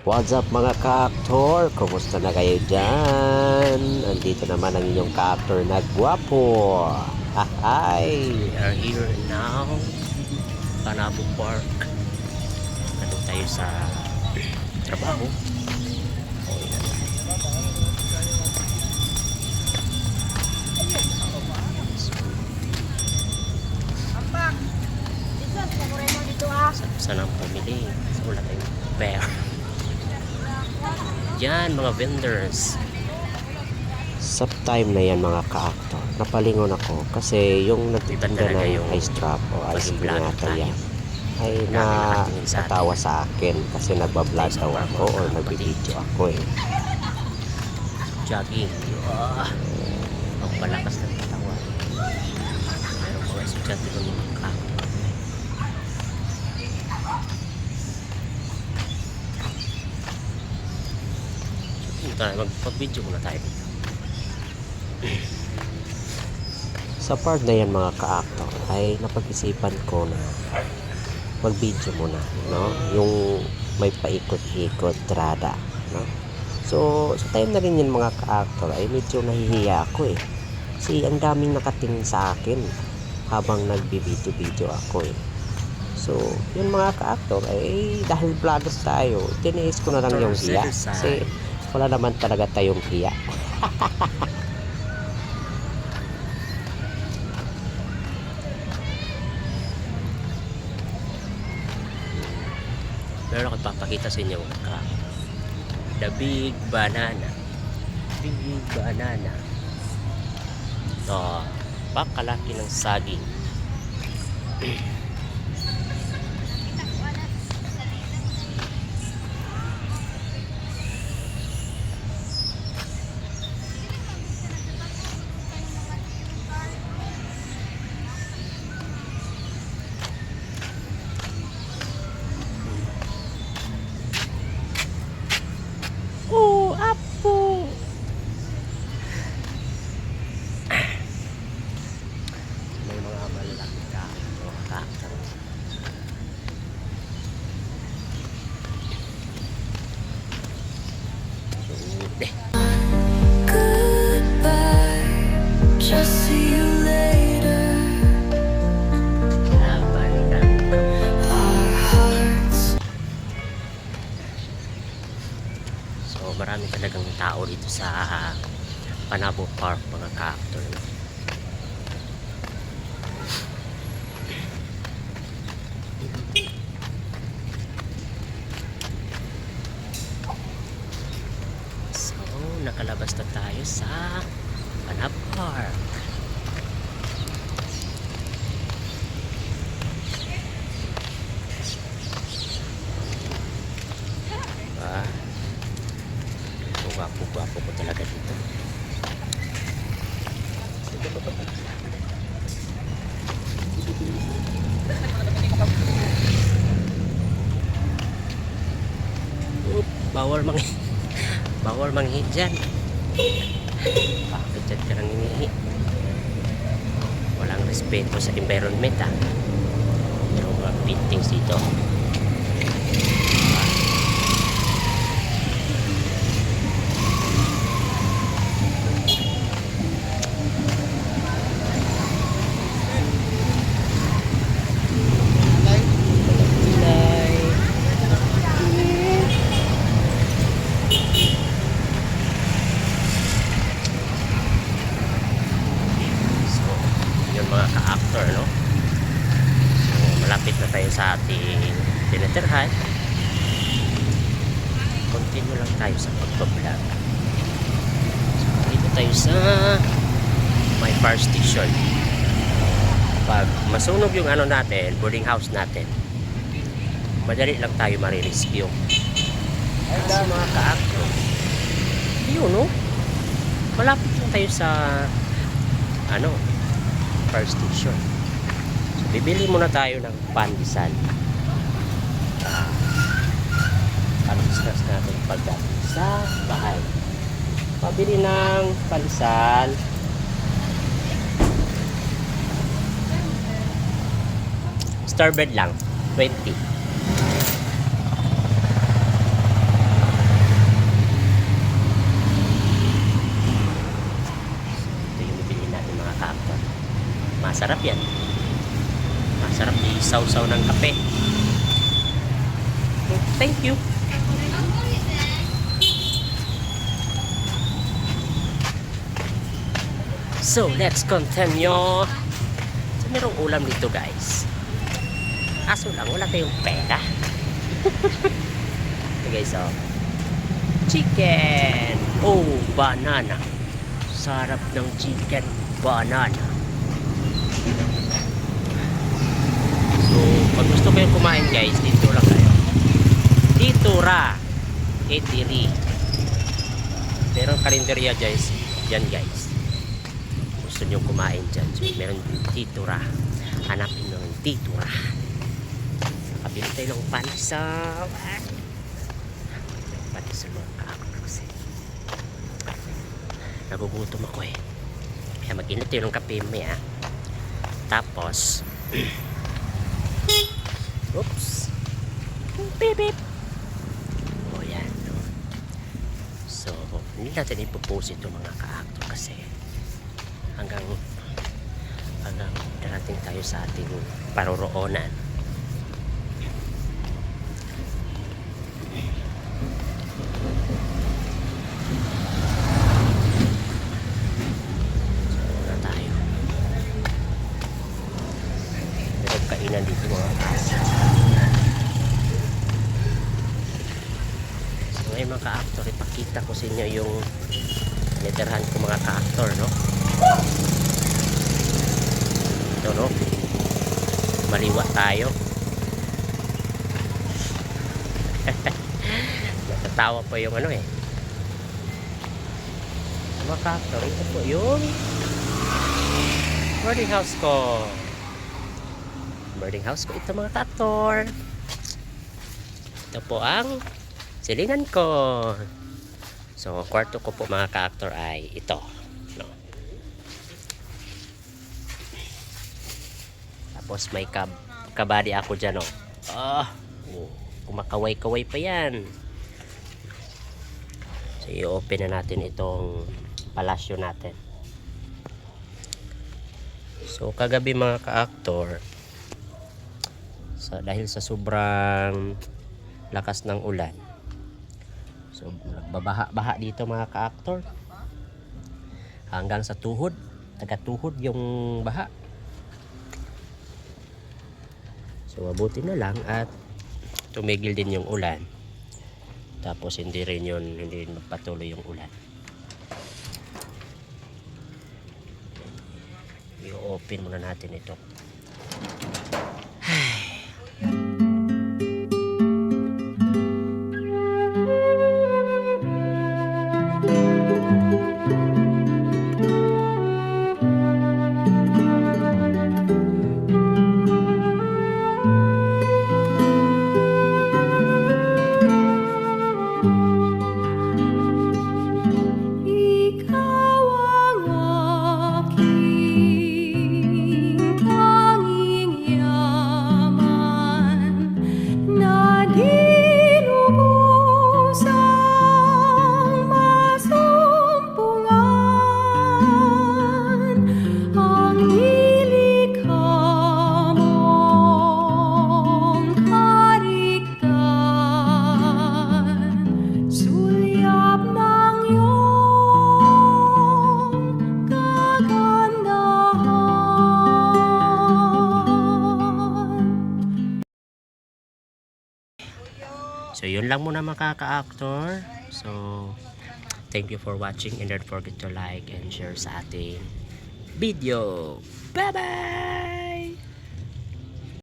What's up mga ka-actor? Kumusta na kayo dyan? Andito naman ang inyong ka-actor na gwapo. Hi! We are here now, Panabo Park. Nandun tayo sa trabaho. O, yan. Saan ang pumili? Wala tayong pera. Yan, mga vendors. Sa time na yan mga ka-actor, napalingon ako kasi yung nagtitinda talaga ng yung ice drop o ice maging cream vlogger ata tayo. yan ay Dami nakatingin sa natawa atin. sa akin kasi nagbablog daw ako o nagbibideo ako eh. Jogging. Ang palakas ng katawan. Merong mga estudyante ng mga kakao. Magpag-video muna tayo dito. Sa part na yan mga ka-actor ay napag-isipan ko na mag-video muna, no? Yung may paikot-ikot trada, no? So, sa time na rin yan mga ka-actor ay medyo nahihiya ako eh. Kasi ang daming nakatingin sa akin habang nagbibideo-video ako eh. So, yun mga ka-actor ay dahil vloggers tayo, tiniis ko na lang yung hiya. Kasi wala naman talaga tayong hiya. Pero ako ipapakita sa inyo the big banana. Big banana. Ito, pakalaki ng saging. Oh, apo! May mga malalaki ka, mga kakang. Goodbye, just see you later. Our hearts. So marami talagang tao dito sa Panabo Park mga ka-actor. So nakalabas na tayo sa Panabo Park. Ah, gwapo po talaga dito. Bawal mangi bawal manghi dyan. Bakit dyan ka nang hinihi? Walang respeto sa environment Yung mga paintings dito. Mga ka-actor, no? So malapit na tayo sa ating tinatirhan. Continue lang tayo sa pagbablog. So dito tayo sa may fire station. Pag masunog yung ano natin, boarding house natin, madali lang tayo marirescue. Kasi mga ka-actor, yun, no? Malapit lang tayo sa ano, fire station. So bibili muna tayo ng pandesal. Pang-discuss natin pagdating sa bahay. Pabili ng pandesal. Starbread lang, 20. Masarap yan. Masarap isaw-saw ng kape. Thank you. So, let's continue. So, merong ulam dito, guys. Aso lang, wala tayong pera. Ito, guys, oh. Chicken. Oh, banana. Sarap ng chicken banana. So, pag gusto kayo kumain, guys, dito lang kayo. Titura. Eatery. Merong karinderya, guys. Yan, guys. Gusto nyo kumain dyan. So, meron titura. Hanapin nyo ng titura. Nakabili tayo ng panisaw. Panisaw mga kaakot kasi. Nagugutom ako eh. Kaya mag-init tayo ng kape maya. Tapos, oops. Beep beep. O yan. No? So, hindi natin ipopost ito mga kaaktor kasi hanggang darating tayo sa ating paroroonan. So, wala tayo. Merong kainan dito mga kaaktor. So, ngayon mga kaaktor, ipakita ko sa inyo yung netherhand ko mga kaaktor, no? Ito, no? Maliwa tayo. Natatawa pa yung ano eh. Mga kaaktor, ito po yung boarding house ko. Boarding house ko ito mga kaaktor. Ito po ang silingan ko. So, kwarto ko po mga ka-actor ay ito. No? Tapos may kabady ako dyan. Oh. Kumakaway-kaway pa yan. So, i-open na natin itong palasyo natin. So, kagabi mga ka-actor, so, dahil sa sobrang lakas ng ulan, so, nagbabaha-baha dito mga ka-actor. Hanggang sa tuhod. Taga-tuhod yung baha. So, mabuti na lang at tumigil din yung ulan. Tapos, hindi rin magpatuloy yung ulan. I-open muna natin ito. Ikaw ang aking tanging yaman na dinubusang masumpungan ang nilikha mong kariktan, sulyap ng iyong kagandahan. So, yun lang muna mga ka-actor. So, thank you for watching and don't forget to like and share sa ating video. Bye-bye!